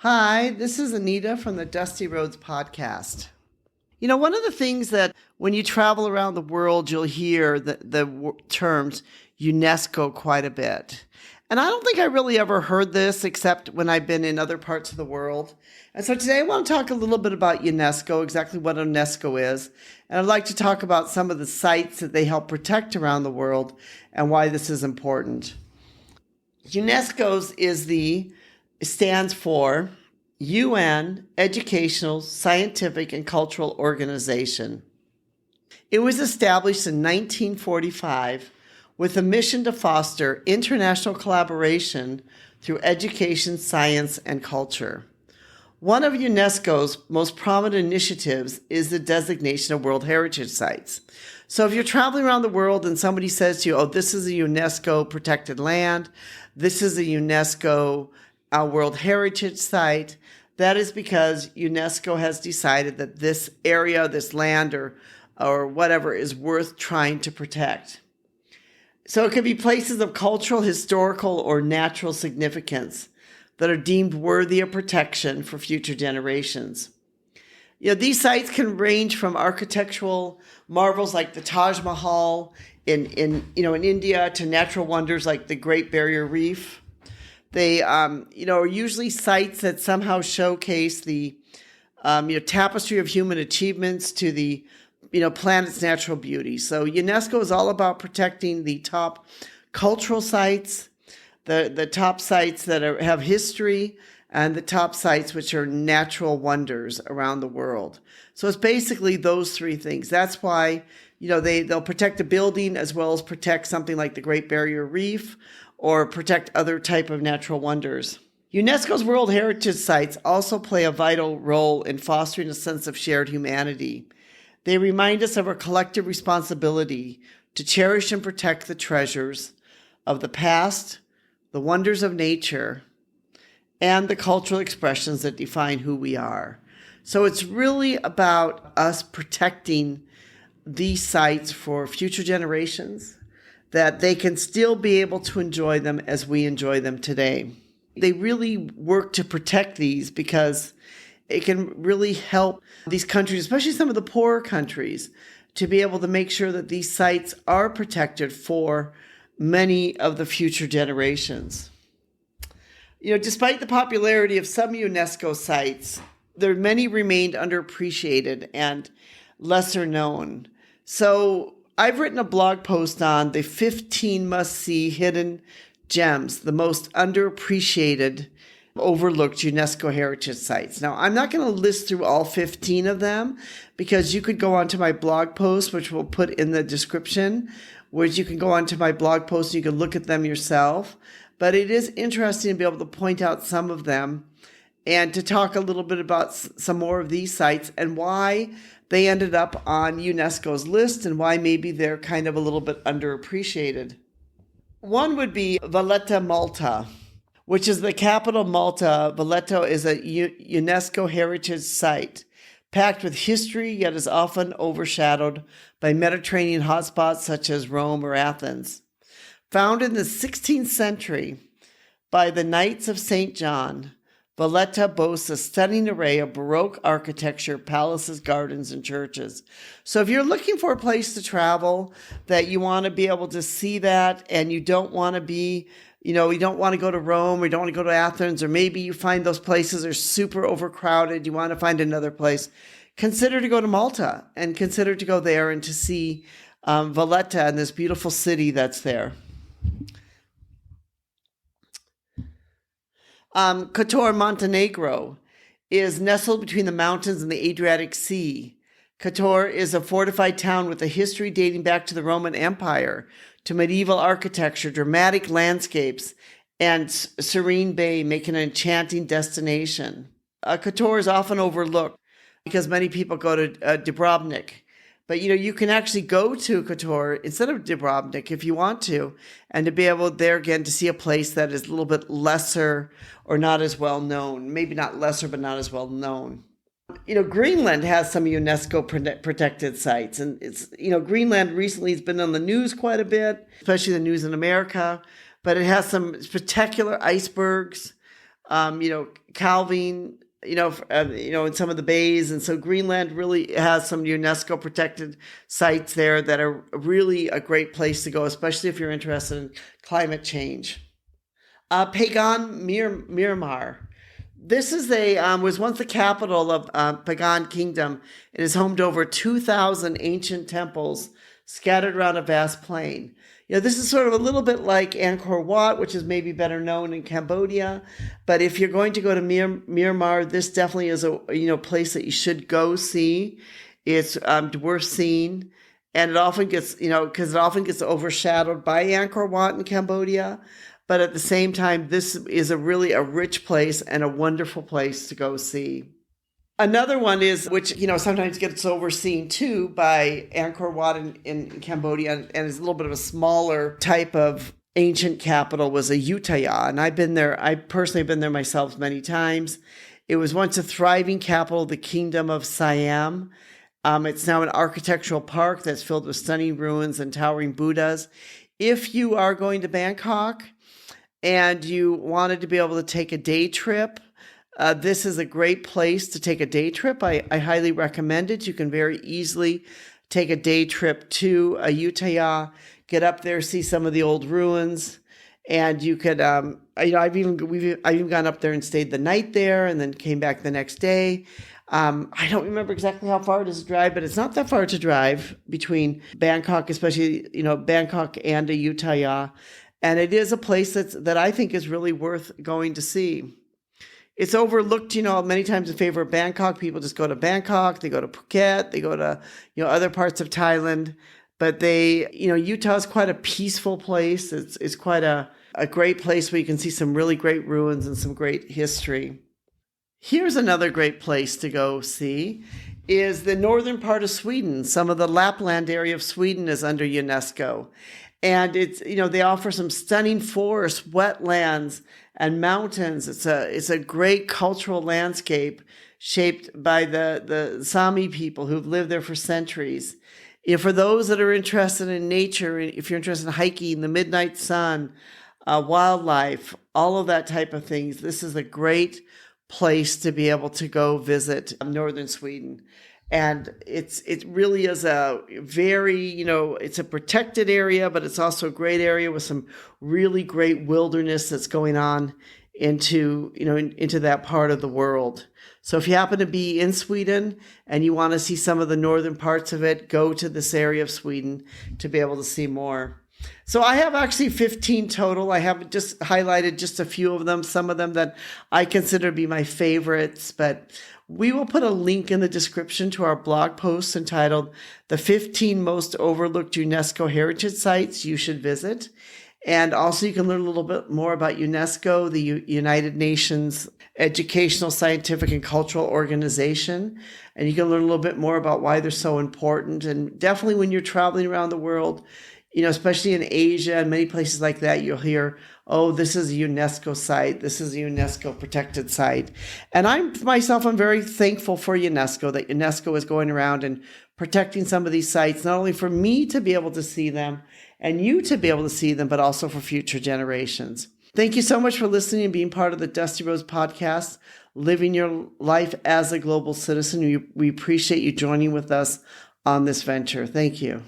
Hi, this is Anita from the Dusty Roads podcast. One of the things that when you travel around the world, you'll hear the terms UNESCO quite a bit. And I don't think I really ever heard this except when I've been in other parts of the world. And so today I want to talk a little bit about UNESCO, exactly what UNESCO is. And I'd like to talk about some of the sites that they help protect around the world and why this is important. UNESCO's stands for UN Educational, Scientific, and Cultural Organization. It was established in 1945 with a mission to foster international collaboration through education, science, and culture. One of UNESCO's most prominent initiatives is the designation of World Heritage Sites. So if you're traveling around the world and somebody says to you, oh, this is a UNESCO protected land, this is a UNESCO World Heritage Site, that is because UNESCO has decided that this area, this land, or whatever is worth trying to protect. So it could be places of cultural, historical, or natural significance that are deemed worthy of protection for future generations. These sites can range from architectural marvels like the Taj Mahal in India to natural wonders like the Great Barrier Reef. They, are usually sites that somehow showcase the, tapestry of human achievements to the, planet's natural beauty. So UNESCO is all about protecting the top cultural sites, the top sites that have history, and the top sites which are natural wonders around the world. So it's basically those three things. That's why, they'll protect a building as well as protect something like the Great Barrier Reef or protect other type of natural wonders. UNESCO's World Heritage Sites also play a vital role in fostering a sense of shared humanity. They remind us of our collective responsibility to cherish and protect the treasures of the past, the wonders of nature, and the cultural expressions that define who we are. So it's really about us protecting these sites for future generations, that they can still be able to enjoy them as we enjoy them today. They really work to protect these because it can really help these countries, especially some of the poorer countries, to be able to make sure that these sites are protected for many of the future generations. Despite the popularity of some UNESCO sites, many remained underappreciated and lesser known. So I've written a blog post on the 15 must-see hidden gems, the most underappreciated, overlooked UNESCO heritage sites. Now, I'm not going to list through all 15 of them because you could go onto my blog post, which we'll put in the description, where you can go onto my blog post and you can look at them yourself. But it is interesting to be able to point out some of them and to talk a little bit about some more of these sites and why they ended up on UNESCO's list and why maybe they're kind of a little bit underappreciated. One would be Valletta, Malta, which is the capital of Malta. Valletta is a UNESCO heritage site, packed with history, yet is often overshadowed by Mediterranean hotspots such as Rome or Athens. Founded in the 16th century by the Knights of St. John, Valletta boasts a stunning array of Baroque architecture, palaces, gardens, and churches. So if you're looking for a place to travel that you want to be able to see that and you don't want to be, you don't want to go to Rome or you don't want to go to Athens, or maybe you find those places are super overcrowded, you want to find another place, consider to go to Malta and consider to go there and to see Valletta and this beautiful city that's there. Kotor, Montenegro, is nestled between the mountains and the Adriatic Sea. Kotor is a fortified town with a history dating back to the Roman Empire, to medieval architecture, dramatic landscapes, and serene bay, making an enchanting destination. Kotor is often overlooked because many people go to Dubrovnik. But, you can actually go to Kotor instead of Dubrovnik if you want to, and to be able there again to see a place that is a little bit lesser or not as well known. Maybe not lesser, but not as well known. Greenland has some UNESCO protected sites, and Greenland recently has been on the news quite a bit, especially the news in America, but it has some spectacular icebergs, calving, in some of the bays. And so Greenland really has some UNESCO protected sites there that are really a great place to go, especially if you're interested in climate change. Pagan Myanmar. This is was once the capital of Pagan Kingdom. It is home to over 2,000 ancient temples scattered around a vast plain. This is sort of a little bit like Angkor Wat, which is maybe better known in Cambodia. But if you're going to go to Myanmar, this definitely is a place that you should go see. It's worth seeing, and it often gets because it often gets overshadowed by Angkor Wat in Cambodia. But at the same time, this is a really a rich place and a wonderful place to go see. Another one is, which, sometimes gets overseen too by Angkor Wat in Cambodia, and is a little bit of a smaller type of ancient capital, was Ayutthaya. And I've been there. I personally have been there myself many times. It was once a thriving capital of the Kingdom of Siam. It's now an architectural park that's filled with stunning ruins and towering Buddhas. If you are going to Bangkok and you wanted to be able to take a day trip, this is a great place to take a day trip. I highly recommend it. You can very easily take a day trip to Ayutthaya, get up there, see some of the old ruins, and you could, I've even gone up there and stayed the night there, and then came back the next day. I don't remember exactly how far it is to drive, but it's not that far to drive between Bangkok, especially Bangkok and Ayutthaya, and it is a place that I think is really worth going to see. It's overlooked, many times in favor of Bangkok. People just go to Bangkok, they go to Phuket, they go to, other parts of Thailand. But Utah is quite a peaceful place. It's quite a great place where you can see some really great ruins and some great history. Here's another great place to go see is the northern part of Sweden. Some of the Lapland area of Sweden is under UNESCO. And it's, they offer some stunning forests, wetlands, and mountains. It's a great cultural landscape shaped by the Sami people who've lived there for centuries. For those that are interested in nature, if you're interested in hiking, the midnight sun, wildlife, all of that type of things, this is a great place to be able to go visit northern Sweden. And it really is a very, it's a protected area, but it's also a great area with some really great wilderness that's going on into that part of the world. So if you happen to be in Sweden and you want to see some of the northern parts of it, go to this area of Sweden to be able to see more. So I have actually 15 total. I have just highlighted just a few of them, some of them that I consider to be my favorites, but we will put a link in the description to our blog post entitled The 15 Most Overlooked UNESCO Heritage Sites You Should Visit. And also you can learn a little bit more about UNESCO, the United Nations Educational, Scientific, and Cultural Organization. And you can learn a little bit more about why they're so important. And definitely when you're traveling around the world, especially in Asia and many places like that, you'll hear, oh, this is a UNESCO site. This is a UNESCO protected site. And I'm very thankful for UNESCO, that UNESCO is going around and protecting some of these sites, not only for me to be able to see them and you to be able to see them, but also for future generations. Thank you so much for listening and being part of the Dusty Roads podcast, living your life as a global citizen. We appreciate you joining with us on this venture. Thank you.